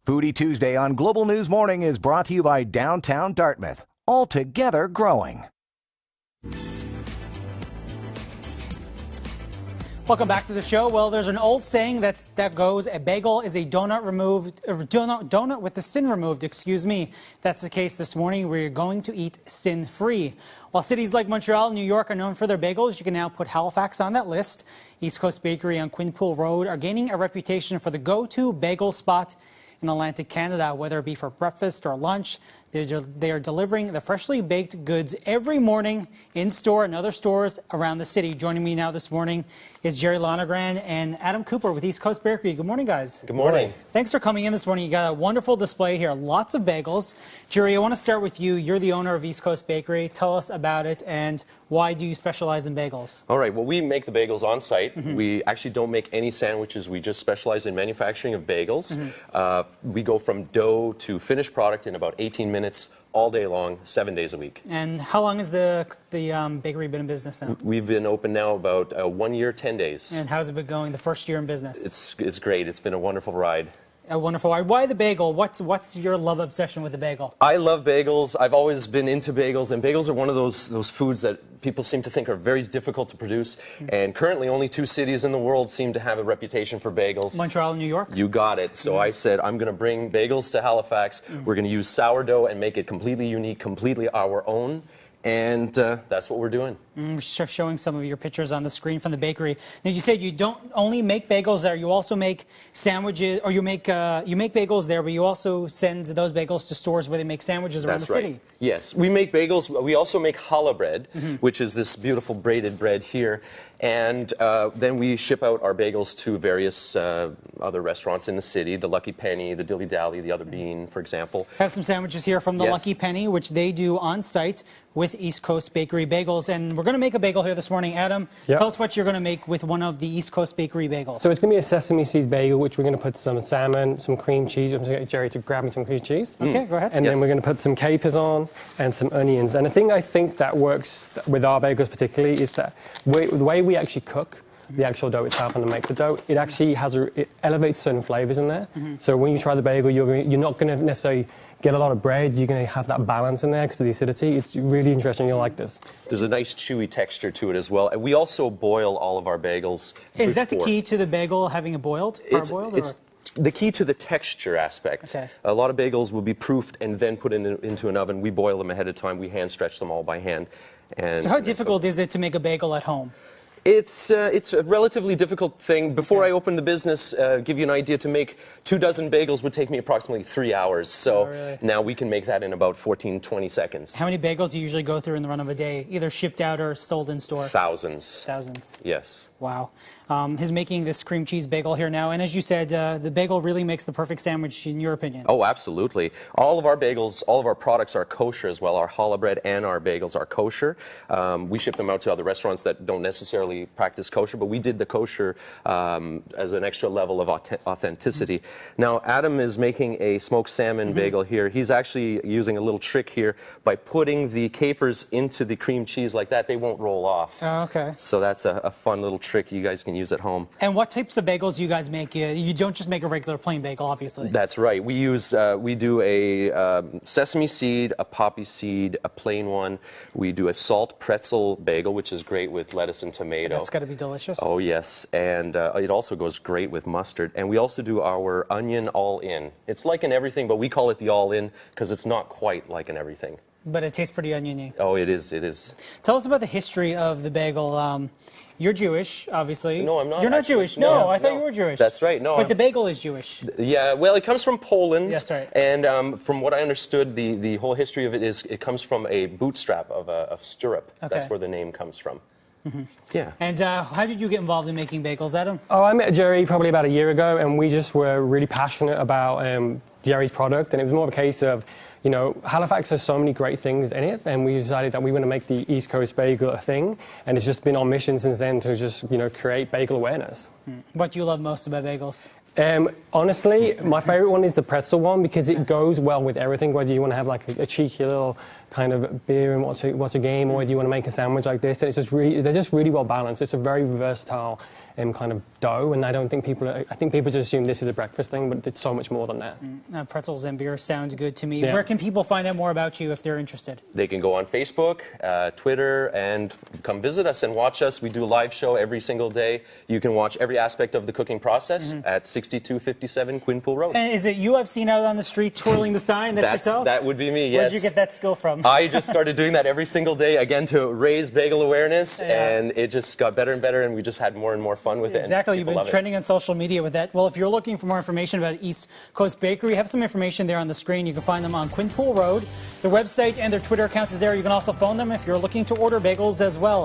Foodie Tuesday on Global News Morning is brought to you by Downtown Dartmouth. All together growing. Welcome back to the show. Well, there's an old saying that goes, a bagel is a donut with the sin removed, excuse me. That's the case this morning. We're going to eat sin-free. While cities like Montreal and New York are known for their bagels, you can now put Halifax on that list. East Coast Bakery on Quinpool Road are gaining a reputation for the go-to bagel spot in Atlantic Canada, whether it be for breakfast or lunch. They are delivering the freshly baked goods every morning in store and other stores around the city. Joining me now this morning is Jerry Lonergan and Adam Cooper with East Coast Bakery. Good morning, guys. Good morning. Thanks for coming in this morning. You got a wonderful display here, lots of bagels. Jerry, I want to start with you. You're the owner of East Coast Bakery. Tell us about it and why do you specialize in bagels? All right, well, we make the bagels on site. We actually don't make any sandwiches. We just specialize in manufacturing of bagels. We go from dough to finished product in about 18 minutes, all day long, 7 days a week. And how long has the bakery been in business now? We've been open now about 1 year, 10 days. And how's it been going the first year in business? It's great. It's been a wonderful ride. A wonderful ride. Why the bagel? What's your love obsession with the bagel? I love bagels. I've always been into bagels, and bagels are one of those foods that people seem to think are very difficult to produce. And currently, only 2 cities in the world seem to have a reputation for bagels. Montreal and New York? You got it. So I said, I'm going to bring bagels to Halifax. We're going to use sourdough and make it completely unique, completely our own. And that's what we're doing. Showing some of your pictures on the screen from the bakery. Now, you said you don't only make bagels there, you also make sandwiches, or you make bagels there, but you also send those bagels to stores where they make sandwiches around the city. Yes, we make bagels. We also make challah bread, which is this beautiful braided bread here. And then we ship out our bagels to various other restaurants in the city, the Lucky Penny, the Dilly Dally, the Other Bean, for example. I have some sandwiches here from the Lucky Penny, which they do on site with East Coast Bakery bagels. And we're going to make a bagel here this morning. Adam, tell us what you're going to make with one of the East Coast Bakery bagels. So it's going to be a sesame seed bagel, which we're going to put some salmon, some cream cheese. I'm going to get Jerry to grab me some cream cheese. Okay, go ahead. And then we're going to put some capers on and some onions. And the thing I think that works with our bagels particularly is that the way we actually cook the actual dough itself and then make the dough, it actually it elevates certain flavors in there. So when you try the bagel, you're not going to necessarily get a lot of bread. You're going to have that balance in there because of the acidity. It's really interesting. You'll like this. There's a nice chewy texture to it as well. And we also boil all of our bagels. Is that the key to the bagel, having it boiled? It's the key to the texture aspect. Okay. A lot of bagels will be proofed and then put into an oven. We boil them ahead of time. We hand stretch them all by hand. And so how difficult is it to make a bagel at home? It's a relatively difficult thing. Before I opened the business, give you an idea, to make 24 bagels would take me approximately 3 hours. So now we can make that in about 14, 20 seconds. How many bagels do you usually go through in the run of a day, either shipped out or sold in store? Thousands. Thousands. Yes. Wow. He's making this cream cheese bagel here now. And as you said, the bagel really makes the perfect sandwich, in your opinion. Oh, absolutely. All of our bagels, all of our products are kosher as well. Our challah bread and our bagels are kosher. We ship them out to other restaurants that don't necessarily practice kosher, but we did the kosher as an extra level of authenticity. Now, Adam is making a smoked salmon bagel here. He's actually using a little trick here by putting the capers into the cream cheese like that. They won't roll off. Oh, okay. So that's a fun little trick you guys can use at home. And what types of bagels do you guys make? You don't just make a regular plain bagel, obviously. That's right. We do a sesame seed, a poppy seed, a plain one. We do a salt pretzel bagel, which is great with lettuce and tomato. That's got to be delicious. Oh, yes. And it also goes great with mustard. And we also do our onion all-in. It's like an everything, but we call it the all-in because it's not quite like an everything. But it tastes pretty oniony. Oh, it is. It is. Tell us about the history of the bagel. You're Jewish, obviously. No, I'm not. You're not Jewish. No, I thought you were Jewish. That's right. No. But the bagel is Jewish. Yeah, well, it comes from Poland. Yes, right. And from what I understood, the whole history of it is it comes from a bootstrap of stirrup. Okay. That's where the name comes from. Yeah. And how did you get involved in making bagels, Adam? Oh, I met Jerry probably about a year ago, and we just were really passionate about Jerry's product, and it was more of a case of, you know, Halifax has so many great things in it, and we decided that we want to make the East Coast bagel a thing, and it's just been our mission since then to just, you know, create bagel awareness. What do you love most about bagels? Honestly, my favorite one is the pretzel one because it goes well with everything, whether you want to have like a cheeky little kind of beer and watch a game, or whether you want to make a sandwich like this. And it's just they're just really well balanced. It's a very versatile kind of dough, and I think people just assume this is a breakfast thing, but it's so much more than that. Pretzels and beer sounds good to me. Yeah. Where can people find out more about you if they're interested? They can go on Facebook, Twitter, and come visit us and watch us. We do a live show every single day. You can watch every aspect of the cooking process at 6257 Quinpool Road. And is it you I've seen out on the street twirling the sign? That's yourself? That would be me, yes. Where'd you get that skill from? I just started doing that every single day, again, to raise bagel awareness, and it just got better and better, and we just had more and more fun with it. Exactly. You've been trending on social media with that. Well, if you're looking for more information about East Coast Bakery, we have some information there on the screen. You can find them on Quinpool Road. Their website and their Twitter account is there. You can also phone them if you're looking to order bagels as well.